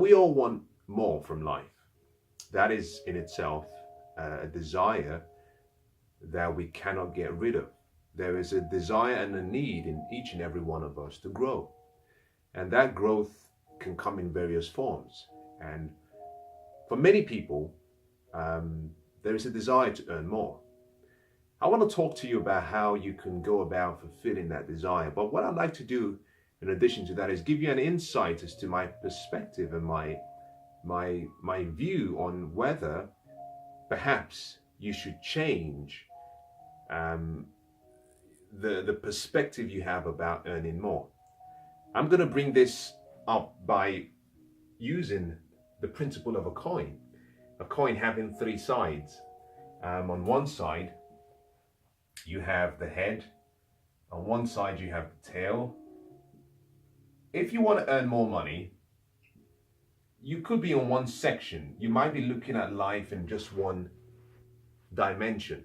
We all want more from life. That is in itself a desire that we cannot get rid of. There is a desire and a need in each and every one of us to grow. And that growth can come in various forms. And for many people, there is a desire to earn more. I want to talk to you about how you can go about fulfilling that desire. But what I'd like to do in addition to that is give you an insight as to my perspective and my view on whether perhaps you should change the perspective you have about earning more. I'm going to bring this up by using the principle of a coin having three sides. On one side, you have the head. On one side, you have the tail. If you want to earn more money, you could be on one section. You might be looking at life in just one dimension.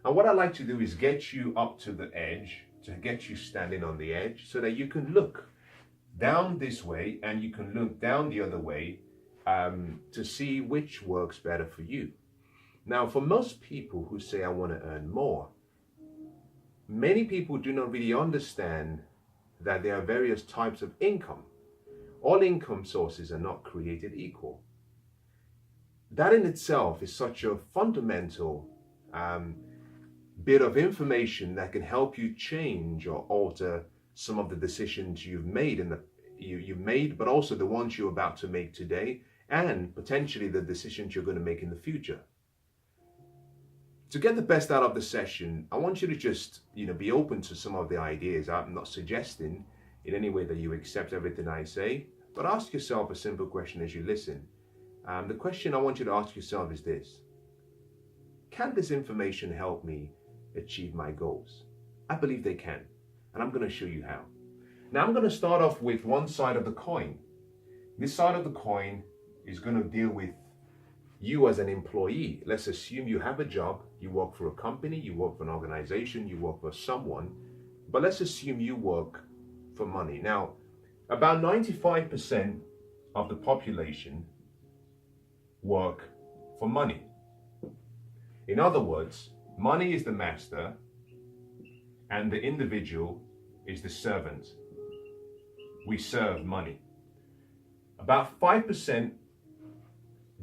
And what I like to do is get you up to the edge, to get you standing on the edge, so that you can look down this way and you can look down the other way to see which works better for you. Now, for most people who say, I want to earn more, many people do not really understand that there are various types of income. All income sources are not created equal. That in itself is such a fundamental bit of information that can help you change or alter some of the decisions you've made but also the ones you're about to make today, and potentially the decisions you're going to make in the future. To get the best out of the session, I want you to just, be open to some of the ideas. I'm not suggesting in any way that you accept everything I say, but ask yourself a simple question as you listen. The question I want you to ask yourself is this: can this information help me achieve my goals? I believe they can, and I'm going to show you how. Now, I'm going to start off with one side of the coin. This side of the coin is going to deal with you as an employee. Let's assume you have a job, you work for a company, you work for an organization, you work for someone, but let's assume you work for money. Now, about 95% of the population work for money. In other words, money is the master and the individual is the servant. We serve money. About 5%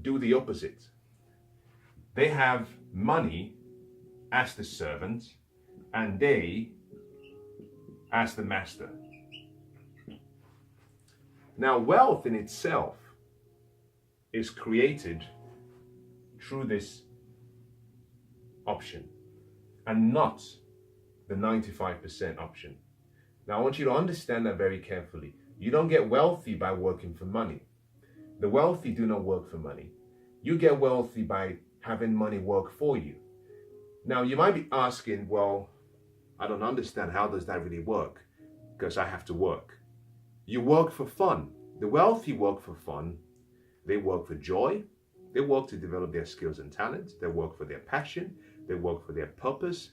do the opposite. They have money as the servant and they as the master. Now, wealth in itself is created through this option and not the 95% option. Now, I want you to understand that very carefully. You don't get wealthy by working for money. The wealthy do not work for money. You get wealthy by having money work for you. Now, you might be asking, well, I don't understand. How does that really work? Because I have to work. You work for fun. The wealthy work for fun. They work for joy. They work to develop their skills and talents. They work for their passion. They work for their purpose.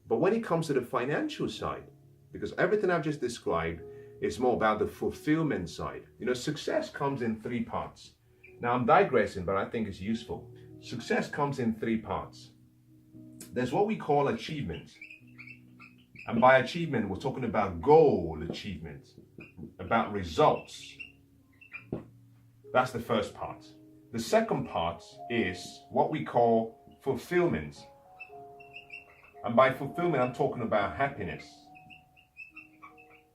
But when it comes to the financial side, because everything I've just described is more about the fulfillment side. Success comes in three parts. Now, I'm digressing, but I think it's useful. Success comes in three parts. There's what we call achievement. And by achievement, we're talking about goal achievement, about results. That's the first part. The second part is what we call fulfillment. And by fulfillment, I'm talking about happiness.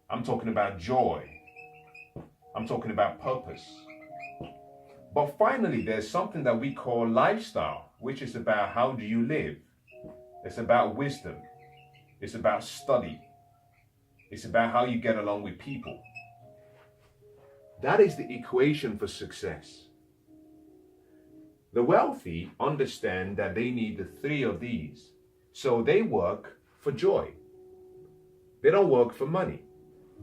I'm talking about joy. I'm talking about purpose. But finally, there's something that we call lifestyle, which is about how do you live. It's about wisdom. It's about study. It's about how you get along with people. That is the equation for success. The wealthy understand that they need the three of these. So they work for joy. They don't work for money.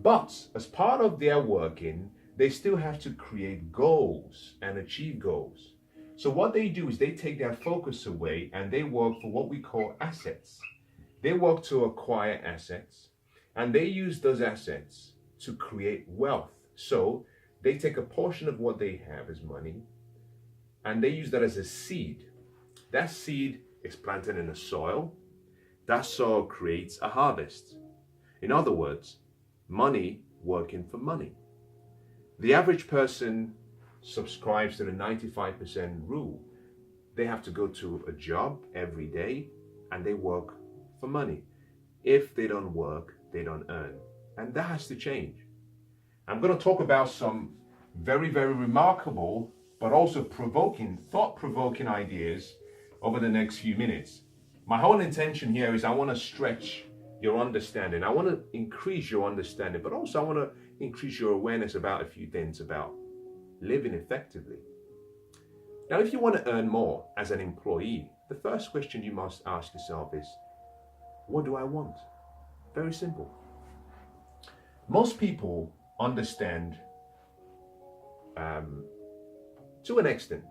But as part of their working, they still have to create goals and achieve goals. So what they do is they take their focus away and they work for what we call assets. They work to acquire assets and they use those assets to create wealth. So They take a portion of what they have as money and they use that as a seed. That seed is planted in the soil. That soil creates a harvest. In other words, money working for money. The average person subscribes to the 95% rule. They have to go to a job every day and they work for money. If they don't work, they don't earn. And that has to change. I'm going to talk about some very, very remarkable, but also thought-provoking ideas over the next few minutes. My whole intention here is I want to stretch your understanding. I want to increase your understanding, but also I want to increase your awareness about a few things about living effectively. Now, if you want to earn more as an employee, the first question you must ask yourself is, what do I want? Very simple. Most people understand to an extent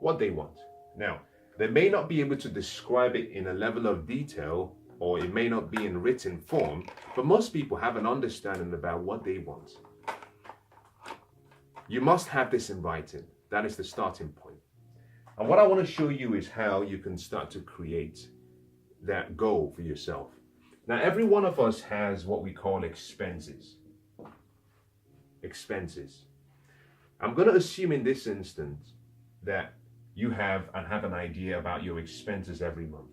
what they want. Now, they may not be able to describe it in a level of detail, or it may not be in written form, but most people have an understanding about what they want. You must have this in writing. That is the starting point. And what I want to show you is how you can start to create that goal for yourself. Now, every one of us has what we call expenses. Expenses. I'm going to assume in this instance that you have an idea about your expenses every month.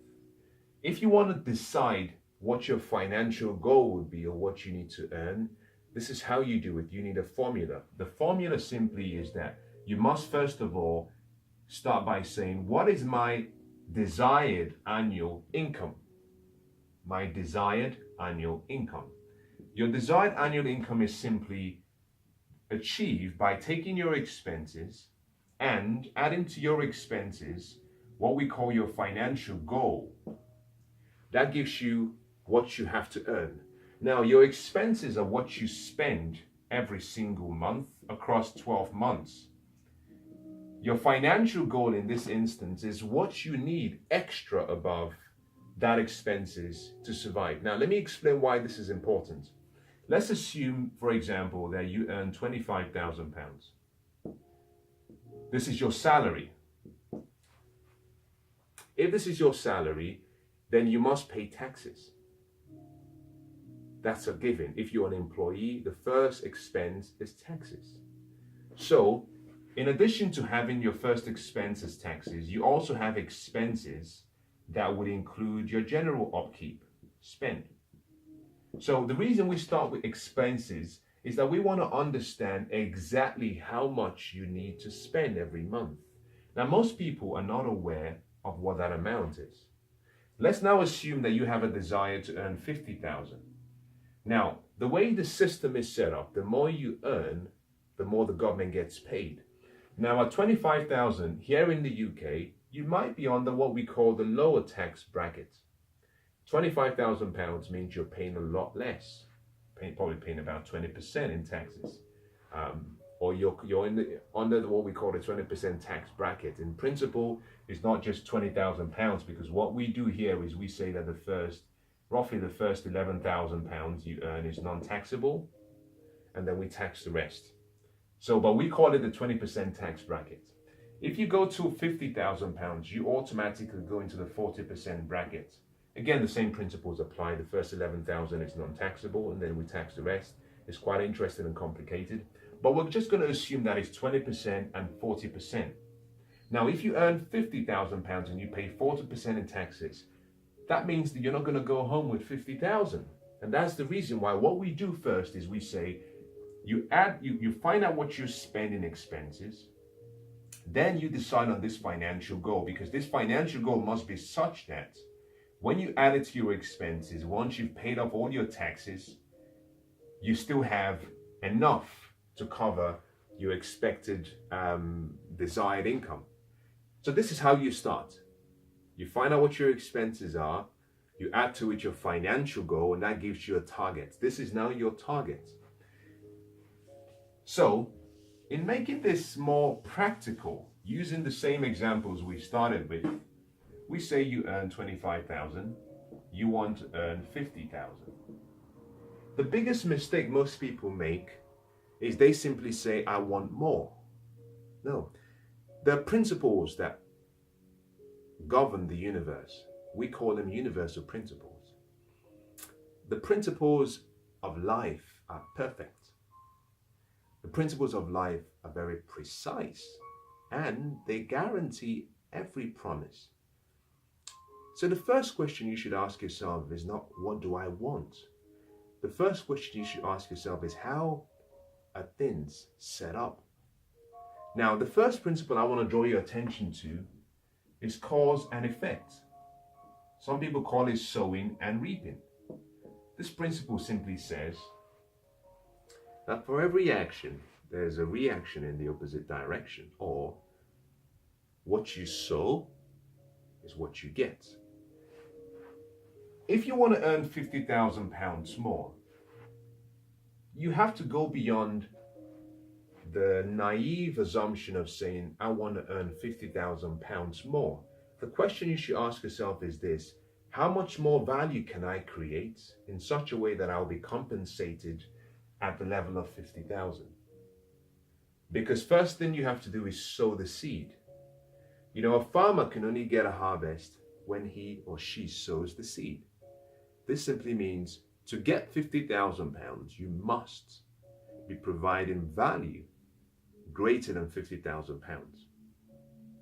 If you want to decide what your financial goal would be or what you need to earn, this is how you do it. You need a formula. The formula simply is that you must first of all start by saying, what is my desired annual income? My desired annual income. Your desired annual income is simply achieved by taking your expenses and adding to your expenses what we call your financial goal. That gives you what you have to earn. Now, your expenses are what you spend every single month across 12 months. Your financial goal in this instance is what you need extra above that expenses to survive. Now, let me explain why this is important. Let's assume, for example, that you earn £25,000. This is your salary. If this is your salary, then you must pay taxes. That's a given. If you're an employee, the first expense is taxes. So, in addition to having your first expense as taxes, you also have expenses that would include your general upkeep, spend. So the reason we start with expenses is that we want to understand exactly how much you need to spend every month. Now, most people are not aware of what that amount is. Let's now assume that you have a desire to earn 50,000. Now, the way the system is set up, the more you earn, the more the government gets paid. Now, at 25,000 here in the UK, you might be under what we call the lower tax bracket. £25,000 means you're paying a lot less, probably paying about 20% in taxes, or you're under what we call the 20% tax bracket. In principle, it's not just £20,000, because what we do here is we say that roughly the first £11,000 you earn is non-taxable, and then we tax the rest. So, but we call it the 20% tax bracket. If you go to £50,000, you automatically go into the 40% bracket. Again, the same principles apply. The first 11,000 is non-taxable, and then we tax the rest. It's quite interesting and complicated, but we're just going to assume that it's 20% and 40%. Now, if you earn £50,000 and you pay 40% in taxes, that means that you're not going to go home with 50,000. And that's the reason why what we do first is we say, you find out what you spend in expenses, then you decide on this financial goal, because this financial goal must be such that when you add it to your expenses, once you've paid off all your taxes, you still have enough to cover your expected desired income. So this is how you start. You find out what your expenses are, you add to it your financial goal, and that gives you a target. This is now your target. So, in making this more practical, using the same examples we started with, we say you earn 25,000, you want to earn 50,000. The biggest mistake most people make is they simply say, I want more. No. There are principles that govern the universe. We call them universal principles. The principles of life are perfect. The principles of life are very precise, and they guarantee every promise. So the first question you should ask yourself is not, what do I want? The first question you should ask yourself is, how are things set up? Now, the first principle I want to draw your attention to is cause and effect. Some people call it sowing and reaping. This principle simply says that for every action, there's a reaction in the opposite direction, or what you sow is what you get. If you want to earn £50,000 more, you have to go beyond the naive assumption of saying, I want to earn £50,000 more. The question you should ask yourself is this: how much more value can I create in such a way that I'll be compensated at the level of 50,000? Because first thing you have to do is sow the seed. You know, a farmer can only get a harvest when he or she sows the seed. This simply means to get £50,000, you must be providing value greater than £50,000.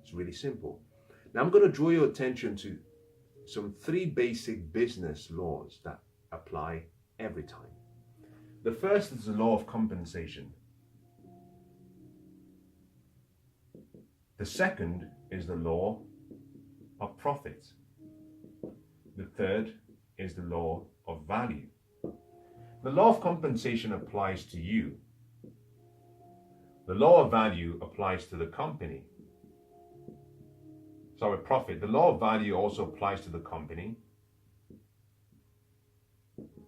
It's really simple. Now I'm going to draw your attention to some 3 basic business laws that apply every time. The first is the law of compensation. The second is the law of profit. The third is the law of value. The law of compensation applies to you. The law of value applies to the company. Profit. The law of value also applies to the company.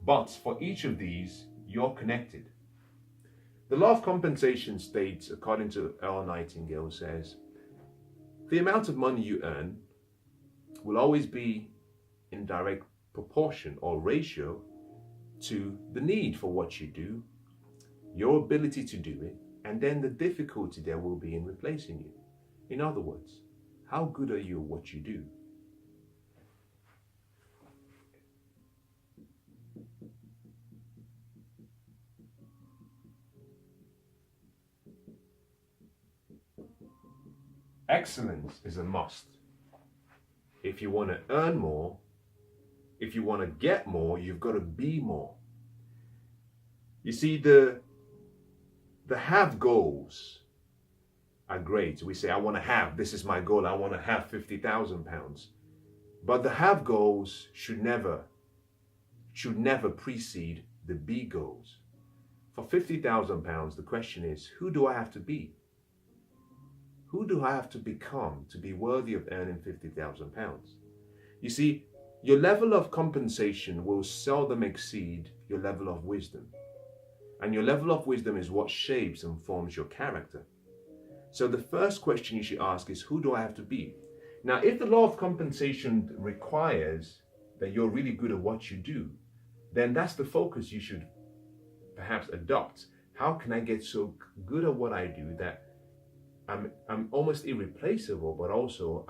But for each of these, you're connected. The law of compensation states, according to Earl Nightingale, says, the amount of money you earn will always be in direct proportion or ratio to the need for what you do, your ability to do it, and then the difficulty there will be in replacing you. In other words, how good are you at what you do? Excellence is a must. If you want to earn more, if you want to get more, you've got to be more. You see, the have goals are great. We say, I want to have, this is my goal, I want to have £50,000. But the have goals should never precede the be goals. For £50,000, the question is, who do I have to be? Who do I have to become to be worthy of earning £50,000? You see, your level of compensation will seldom exceed your level of wisdom. And your level of wisdom is what shapes and forms your character. So the first question you should ask is, who do I have to be? Now, if the law of compensation requires that you're really good at what you do, then that's the focus you should perhaps adopt. How can I get so good at what I do that I'm almost irreplaceable, but also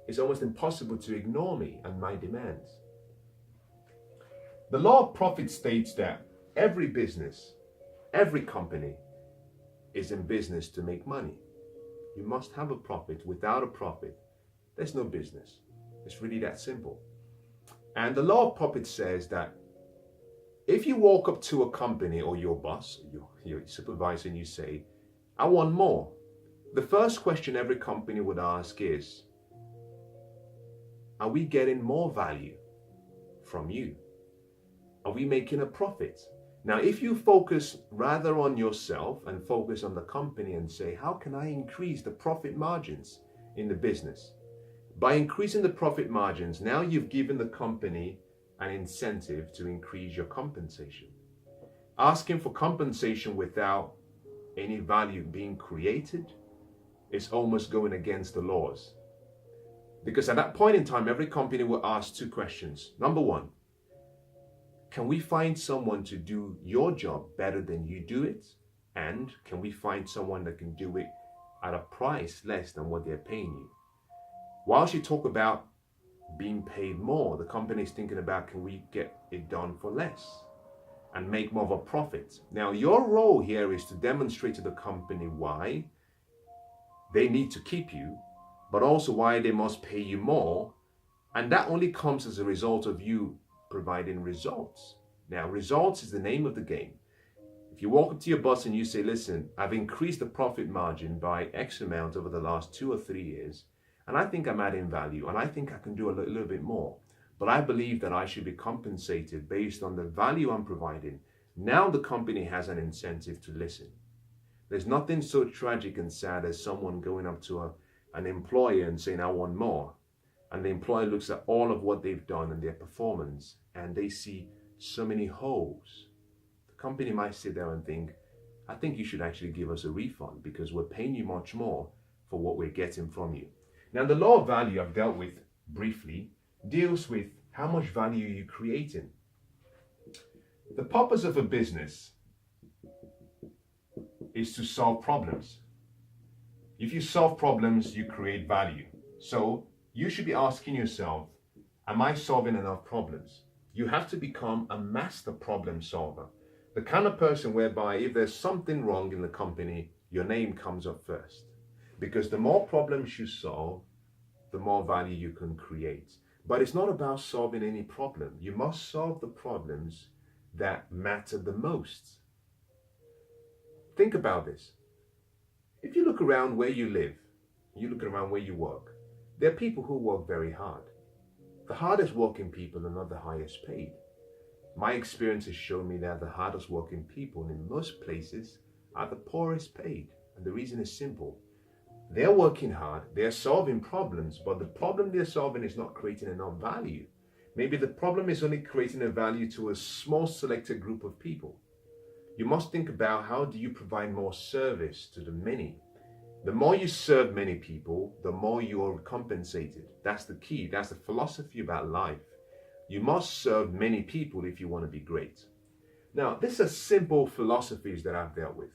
it's almost impossible to ignore me and my demands? The law of profit states that every business, every company is in business to make money. You must have a profit. Without a profit, there's no business. It's really that simple. And the law of profit says that if you walk up to a company or your boss, your supervisor, and you say, I want more, the first question every company would ask is, are we getting more value from you? Are we making a profit? Now, if you focus rather on yourself and focus on the company and say, how can I increase the profit margins in the business? By increasing the profit margins, now you've given the company an incentive to increase your compensation. Asking for compensation without any value being created is almost going against the laws. Because at that point in time, every company will ask 2 questions. Number 1, can we find someone to do your job better than you do it? And can we find someone that can do it at a price less than what they're paying you? Whilst you talk about being paid more, the company is thinking about, can we get it done for less and make more of a profit? Now, your role here is to demonstrate to the company why they need to keep you, but also why they must pay you more. And that only comes as a result of you providing results. Now, results is the name of the game. If you walk up to your boss and you say, listen, I've increased the profit margin by X amount over the last 2 or 3 years, and I think I'm adding value, and I think I can do a little bit more, but I believe that I should be compensated based on the value I'm providing. Now the company has an incentive to listen. There's nothing so tragic and sad as someone going up to an employer and saying, I want more. And the employer looks at all of what they've done and their performance, and they see so many holes. The company might sit there and think, I think you should actually give us a refund because we're paying you much more for what we're getting from you. Now, the law of value I've dealt with briefly deals with how much value you're creating. The purpose of a business is to solve problems. If you solve problems, you create value. So you should be asking yourself, am I solving enough problems? You have to become a master problem solver. The kind of person whereby if there's something wrong in the company, your name comes up first. Because the more problems you solve, the more value you can create. But it's not about solving any problem. You must solve the problems that matter the most. Think about this. If you look around where you live, you look around where you work, there are people who work very hard. The hardest working people are not the highest paid. My experience has shown me that the hardest working people in most places are the poorest paid. And the reason is simple. They're working hard, they're solving problems, but the problem they're solving is not creating enough value. Maybe the problem is only creating a value to a small selected group of people. You must think about how do you provide more service to the many. The more you serve many people, the more you are compensated. That's the key. That's the philosophy about life. You must serve many people if you want to be great. Now, these are simple philosophies that I've dealt with.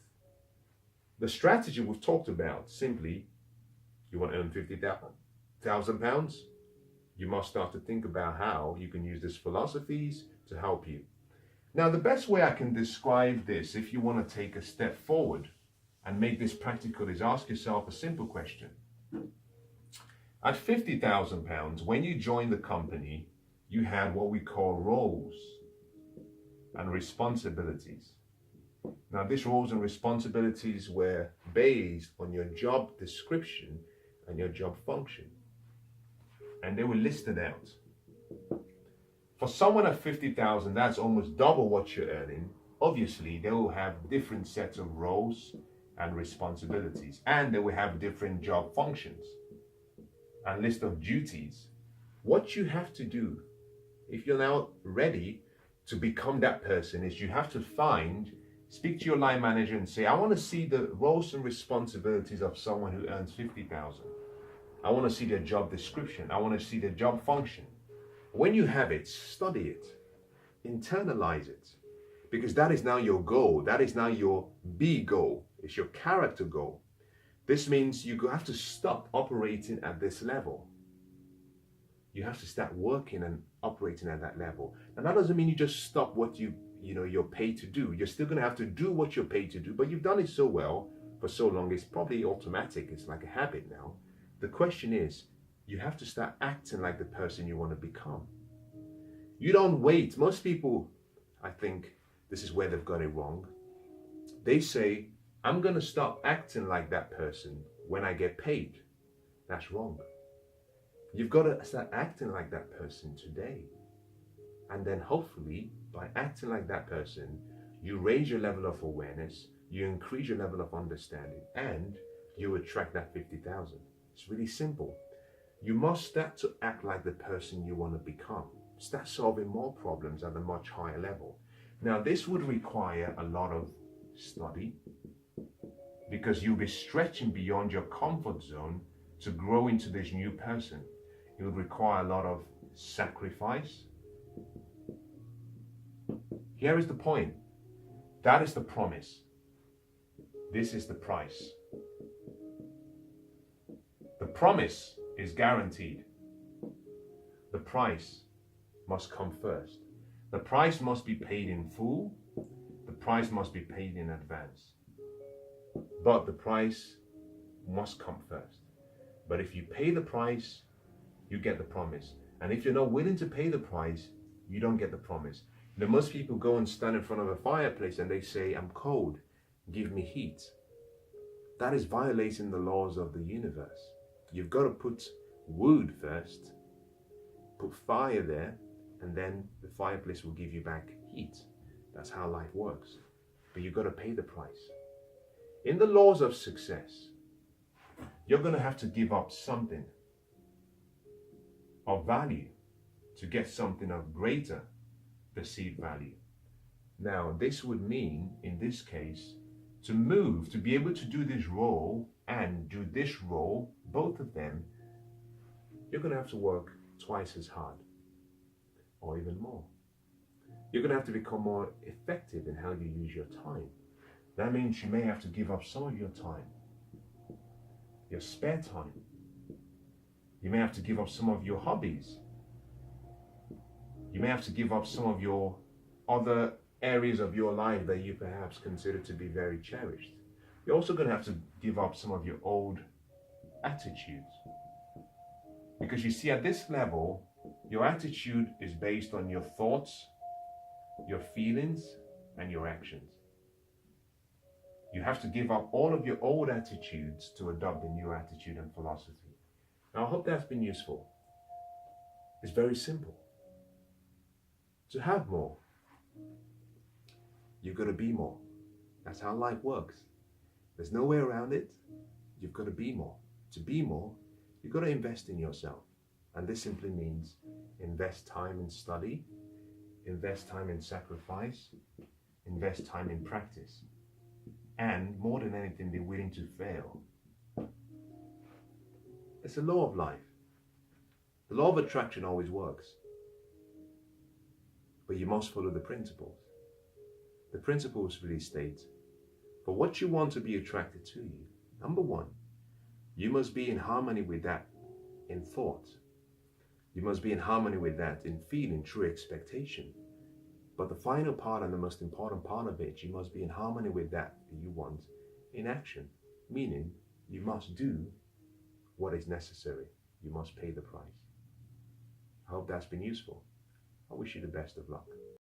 The strategy we've talked about, simply, you want to earn £50,000, you must start to think about how you can use these philosophies to help you. Now, the best way I can describe this, if you want to take a step forward and make this practical, is ask yourself a simple question. At £50,000, when you joined the company, you had what we call roles and responsibilities. Now, these roles and responsibilities were based on your job description and your job function. And they were listed out. For someone at 50,000, that's almost double what you're earning. Obviously, they will have different sets of roles and responsibilities, and they will have different job functions and list of duties. What you have to do, if you're now ready to become that person, is you have to speak to your line manager and say, I want to see the roles and responsibilities of someone who earns 50,000. I want to see their job description. I want to see their job function. When you have it, study it, internalize it, because that is now your goal. That is now your B goal. It's your character goal. This means you have to stop operating at this level. You have to start working and operating at that level. And that doesn't mean you just stop what you're paid to do. You're still going to have to do what you're paid to do, but you've done it so well for so long, it's probably automatic. It's like a habit now. The question is, you have to start acting like the person you want to become. You don't wait. Most people, I think this is where they've got it wrong. They say, I'm going to stop acting like that person when I get paid. That's wrong. You've got to start acting like that person today. And then hopefully, by acting like that person, you raise your level of awareness, you increase your level of understanding, and you attract that 50,000. It's really simple. You must start to act like the person you want to become. Start solving more problems at a much higher level. Now, this would require a lot of study because you'll be stretching beyond your comfort zone to grow into this new person. It would require a lot of sacrifice. Here is the point. That is the promise. This is the price. The promise is guaranteed. The price must come first. The price must be paid in full. The price must be paid in advance. But the price must come first. But if you pay the price, you get the promise. And if you're not willing to pay the price, you don't get the promise. Now, most people go and stand in front of a fireplace and they say, I'm cold, give me heat. That is violating the laws of the universe. You've got to put wood first, put fire there, and then the fireplace will give you back heat. That's how life works. But you've got to pay the price. In the laws of success, you're going to have to give up something of value to get something of greater perceived value. Now, this would mean, in this case, to move, to be able to do this role and do this role, both of them, you're going to have to work twice as hard or even more. You're going to have to become more effective in how you use your time. That means you may have to give up some of your time, your spare time. You may have to give up some of your hobbies. You may have to give up some of your other areas of your life that you perhaps consider to be very cherished. You're also going to have to give up some of your old attitudes. Because you see, at this level, your attitude is based on your thoughts, your feelings, and your actions. You have to give up all of your old attitudes to adopt a new attitude and philosophy. Now, I hope that's been useful. It's very simple. To have more, you've got to be more. That's how life works. There's no way around it. You've got to be more. To be more, you've got to invest in yourself. And this simply means invest time in study, invest time in sacrifice, invest time in practice. And more than anything, be willing to fail. It's a law of life. The law of attraction always works. But you must follow the principles. The principles really state, for what you want to be attracted to you, number one, you must be in harmony with that in thought. You must be in harmony with that in feeling, true expectation. But the final part and the most important part of it, you must be in harmony with that you want in action. Meaning, you must do what is necessary. You must pay the price. I hope that's been useful. I wish you the best of luck.